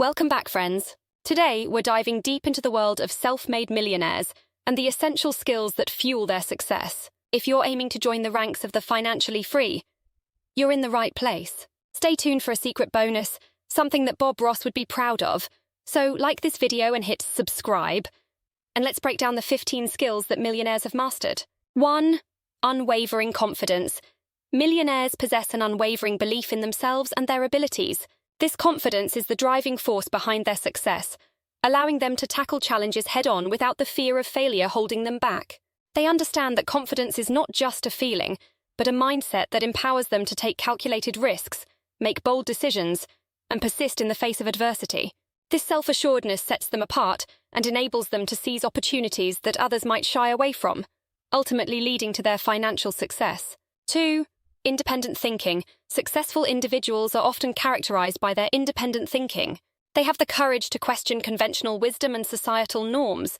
Welcome back, friends. Today, we're diving deep into the world of self-made millionaires and the essential skills that fuel their success. If you're aiming to join the ranks of the financially free, you're in the right place. Stay tuned for a secret bonus, something that Bob Ross would be proud of. So, like this video and hit subscribe, and let's break down the 15 skills that millionaires have mastered. 1. Unwavering confidence. Millionaires possess an unwavering belief in themselves and their abilities. This confidence is the driving force behind their success, allowing them to tackle challenges head-on without the fear of failure holding them back. They understand that confidence is not just a feeling, but a mindset that empowers them to take calculated risks, make bold decisions, and persist in the face of adversity. This self-assuredness sets them apart and enables them to seize opportunities that others might shy away from, ultimately leading to their financial success. 2. Independent thinking. Successful individuals are often characterized by their independent thinking. They have the courage to question conventional wisdom and societal norms,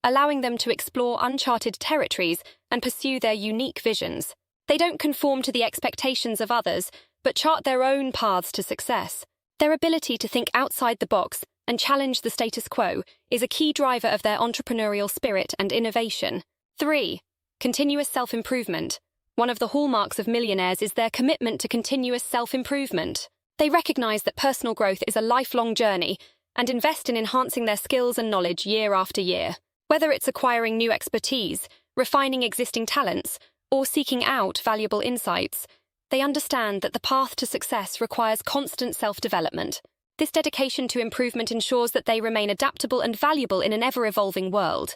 allowing them to explore uncharted territories and pursue their unique visions. They don't conform to the expectations of others, but chart their own paths to success. Their ability to think outside the box and challenge the status quo is a key driver of their entrepreneurial spirit and innovation. 3. Continuous self-improvement. One of the hallmarks of millionaires is their commitment to continuous self-improvement. They recognize that personal growth is a lifelong journey and invest in enhancing their skills and knowledge year after year. Whether it's acquiring new expertise, refining existing talents, or seeking out valuable insights, they understand that the path to success requires constant self-development. This dedication to improvement ensures that they remain adaptable and valuable in an ever-evolving world.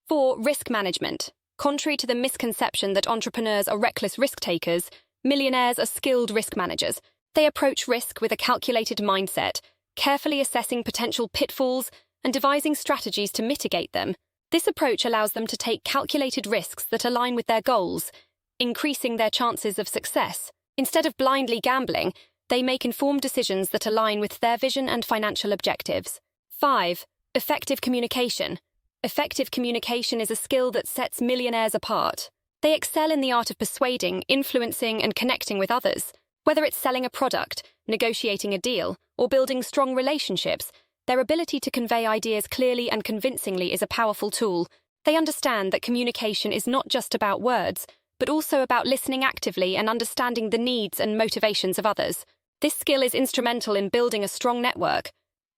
4. Risk management. Contrary to the misconception that entrepreneurs are reckless risk-takers, millionaires are skilled risk managers. They approach risk with a calculated mindset, carefully assessing potential pitfalls and devising strategies to mitigate them. This approach allows them to take calculated risks that align with their goals, increasing their chances of success. Instead of blindly gambling, they make informed decisions that align with their vision and financial objectives. 5. Effective communication. Effective communication is a skill that sets millionaires apart. They excel in the art of persuading, influencing, and connecting with others. Whether it's selling a product, negotiating a deal, or building strong relationships, their ability to convey ideas clearly and convincingly is a powerful tool. They understand that communication is not just about words, but also about listening actively and understanding the needs and motivations of others. This skill is instrumental in building a strong network,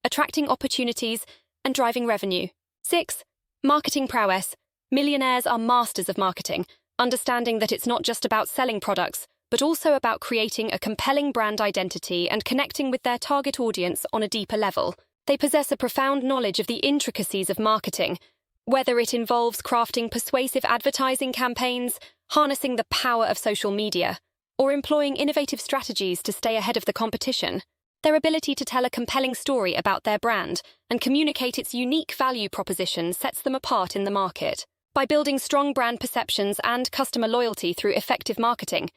attracting opportunities, and driving revenue. 6. Marketing prowess. Millionaires are masters of marketing, understanding that it's not just about selling products, but also about creating a compelling brand identity and connecting with their target audience on a deeper level. They possess a profound knowledge of the intricacies of marketing, whether it involves crafting persuasive advertising campaigns, harnessing the power of social media, or employing innovative strategies to stay ahead of the competition. Their ability to tell a compelling story about their brand and communicate its unique value proposition sets them apart in the market. By building strong brand perceptions and customer loyalty through effective marketing,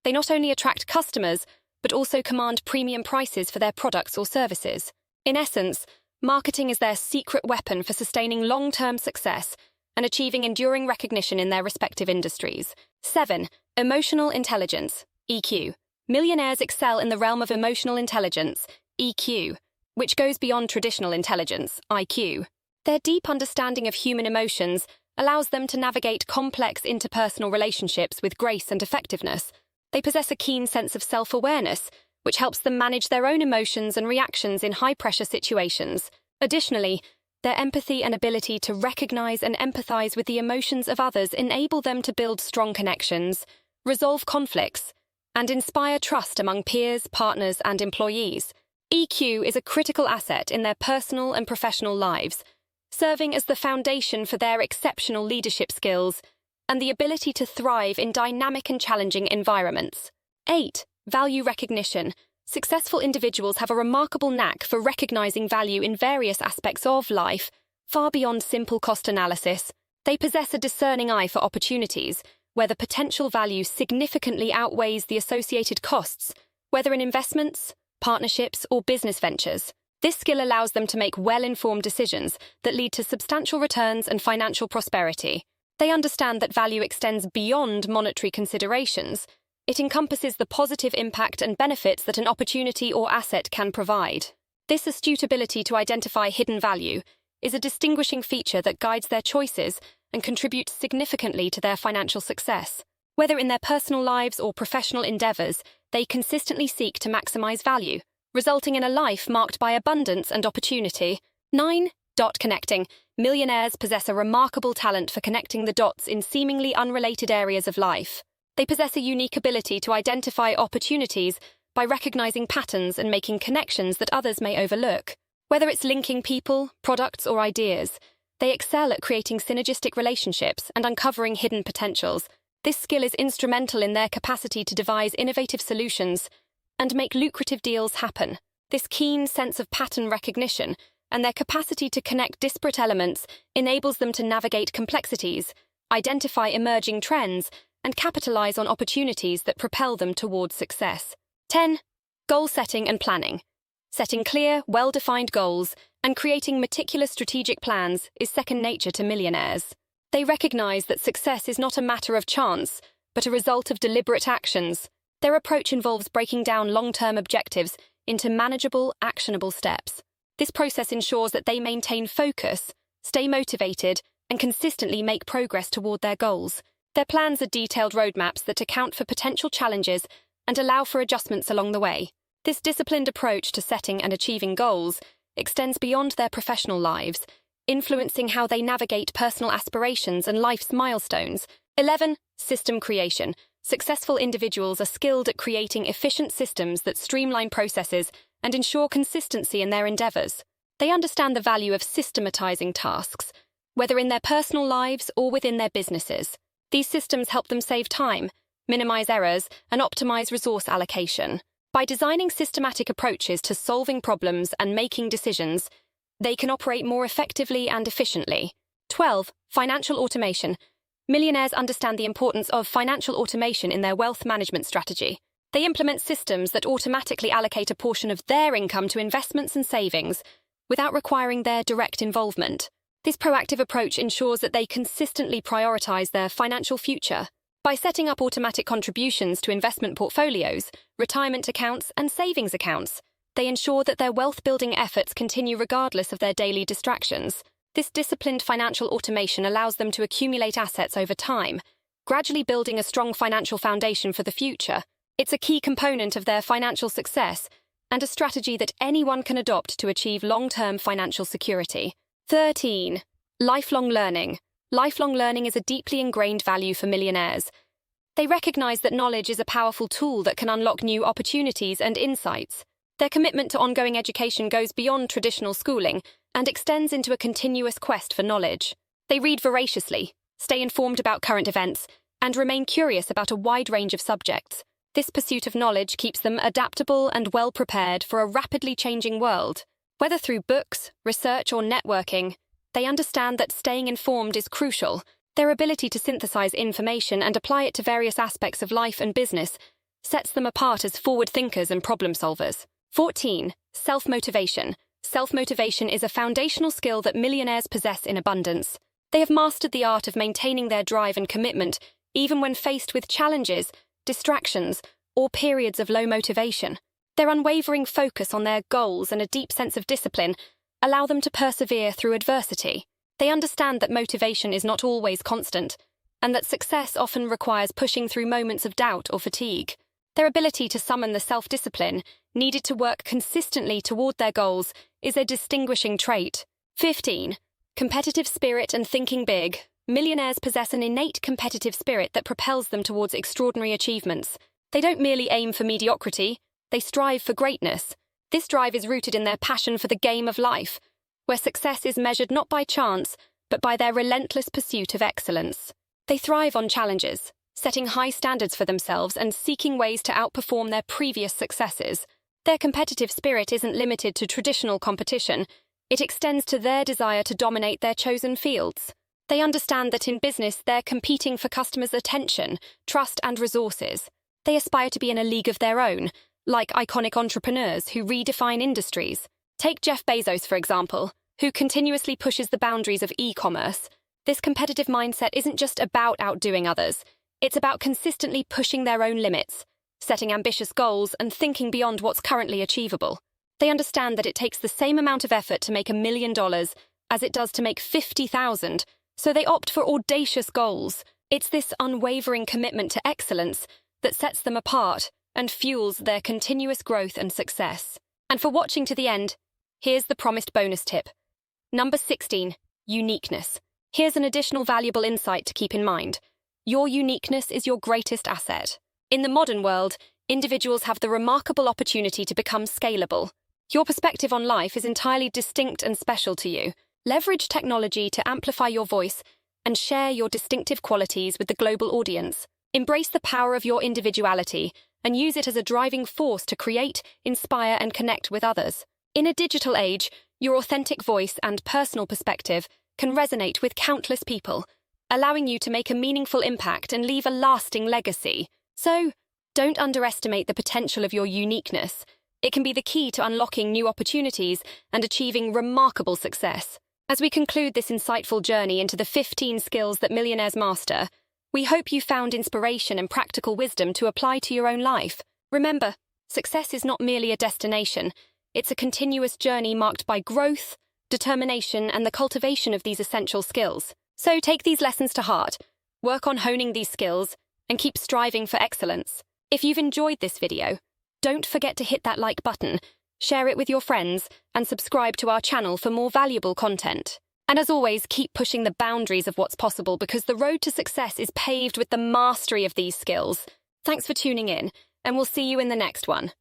they not only attract customers, but also command premium prices for their products or services. In essence, marketing is their secret weapon for sustaining long-term success and achieving enduring recognition in their respective industries. 7. Emotional intelligence, EQ. Millionaires excel in the realm of emotional intelligence, EQ, which goes beyond traditional intelligence, IQ. Their deep understanding of human emotions allows them to navigate complex interpersonal relationships with grace and effectiveness. They possess a keen sense of self-awareness, which helps them manage their own emotions and reactions in high-pressure situations. Additionally, their empathy and ability to recognize and empathize with the emotions of others enable them to build strong connections, resolve conflicts, and inspire trust among peers, partners, and employees. EQ is a critical asset in their personal and professional lives, serving as the foundation for their exceptional leadership skills and the ability to thrive in dynamic and challenging environments. 8. Value recognition. Successful individuals have a remarkable knack for recognizing value in various aspects of life, far beyond simple cost analysis. They possess a discerning eye for opportunities, where the potential value significantly outweighs the associated costs, whether in investments, partnerships, or business ventures. This skill allows them to make well-informed decisions that lead to substantial returns and financial prosperity. They understand that value extends beyond monetary considerations. It encompasses the positive impact and benefits that an opportunity or asset can provide. This astute ability to identify hidden value is a distinguishing feature that guides their choices and contributes significantly to their financial success. Whether in their personal lives or professional endeavors, they consistently seek to maximize value, resulting in a life marked by abundance and opportunity. 9. Connecting. Millionaires possess a remarkable talent for connecting the dots in seemingly unrelated areas of life. They possess a unique ability to identify opportunities by recognizing patterns and making connections that others may overlook. Whether it's linking people, products, or ideas, they excel at creating synergistic relationships and uncovering hidden potentials. This skill is instrumental in their capacity to devise innovative solutions and make lucrative deals happen. This keen sense of pattern recognition and their capacity to connect disparate elements enables them to navigate complexities, identify emerging trends, and capitalize on opportunities that propel them towards success. 10. Goal setting and planning. Setting clear, well-defined goals and creating meticulous strategic plans is second nature to millionaires. They recognize that success is not a matter of chance, but a result of deliberate actions. Their approach involves breaking down long-term objectives into manageable, actionable steps. This process ensures that they maintain focus, stay motivated, and consistently make progress toward their goals. Their plans are detailed roadmaps that account for potential challenges and allow for adjustments along the way. This disciplined approach to setting and achieving goals extends beyond their professional lives, influencing how they navigate personal aspirations and life's milestones. 11. System creation. Successful individuals are skilled at creating efficient systems that streamline processes and ensure consistency in their endeavors. They understand the value of systematizing tasks, whether in their personal lives or within their businesses. These systems help them save time, minimize errors, and optimize resource allocation. By designing systematic approaches to solving problems and making decisions, they can operate more effectively and efficiently. 12. Financial automation. Millionaires understand the importance of financial automation in their wealth management strategy. They implement systems that automatically allocate a portion of their income to investments and savings without requiring their direct involvement. This proactive approach ensures that they consistently prioritize their financial future. By setting up automatic contributions to investment portfolios, retirement accounts, and savings accounts, they ensure that their wealth-building efforts continue regardless of their daily distractions. This disciplined financial automation allows them to accumulate assets over time, gradually building a strong financial foundation for the future. It's a key component of their financial success and a strategy that anyone can adopt to achieve long-term financial security. 13. Lifelong learning. Lifelong learning is a deeply ingrained value for millionaires. They recognize that knowledge is a powerful tool that can unlock new opportunities and insights. Their commitment to ongoing education goes beyond traditional schooling and extends into a continuous quest for knowledge. They read voraciously, stay informed about current events, and remain curious about a wide range of subjects. This pursuit of knowledge keeps them adaptable and well-prepared for a rapidly changing world. Whether through books, research, or networking, they understand that staying informed is crucial. Their ability to synthesize information and apply it to various aspects of life and business sets them apart as forward thinkers and problem solvers. 14. Self-motivation. Self-motivation is a foundational skill that millionaires possess in abundance. They have mastered the art of maintaining their drive and commitment, even when faced with challenges, distractions, or periods of low motivation. Their unwavering focus on their goals and a deep sense of discipline allow them to persevere through adversity. They understand that motivation is not always constant, and that success often requires pushing through moments of doubt or fatigue. Their ability to summon the self-discipline needed to work consistently toward their goals is a distinguishing trait. 15. Competitive spirit and thinking big. Millionaires possess an innate competitive spirit that propels them towards extraordinary achievements. They don't merely aim for mediocrity, they strive for greatness. This drive is rooted in their passion for the game of life, where success is measured not by chance, but by their relentless pursuit of excellence. They thrive on challenges, setting high standards for themselves and seeking ways to outperform their previous successes. Their competitive spirit isn't limited to traditional competition. It extends to their desire to dominate their chosen fields. They understand that in business they're competing for customers' attention, trust, and resources. They aspire to be in a league of their own, like iconic entrepreneurs who redefine industries. Take Jeff Bezos, for example, who continuously pushes the boundaries of e-commerce. This competitive mindset isn't just about outdoing others. It's about consistently pushing their own limits, setting ambitious goals, and thinking beyond what's currently achievable. They understand that it takes the same amount of effort to make $1 million as it does to make 50,000, so they opt for audacious goals. It's this unwavering commitment to excellence that sets them apart and fuels their continuous growth and success. And for watching to the end, here's the promised bonus tip. Number 16, uniqueness. Here's an additional valuable insight to keep in mind. Your uniqueness is your greatest asset. In the modern world, individuals have the remarkable opportunity to become scalable. Your perspective on life is entirely distinct and special to you. Leverage technology to amplify your voice and share your distinctive qualities with the global audience. Embrace the power of your individuality and use it as a driving force to create, inspire, and connect with others. In a digital age, your authentic voice and personal perspective can resonate with countless people, allowing you to make a meaningful impact and leave a lasting legacy. So, don't underestimate the potential of your uniqueness. It can be the key to unlocking new opportunities and achieving remarkable success. As we conclude this insightful journey into the 15 skills that millionaires master, we hope you found inspiration and practical wisdom to apply to your own life. Remember, success is not merely a destination. It's a continuous journey marked by growth, determination, and the cultivation of these essential skills. So take these lessons to heart, work on honing these skills, and keep striving for excellence. If you've enjoyed this video, don't forget to hit that like button, share it with your friends, and subscribe to our channel for more valuable content. And as always, keep pushing the boundaries of what's possible because the road to success is paved with the mastery of these skills. Thanks for tuning in, and we'll see you in the next one.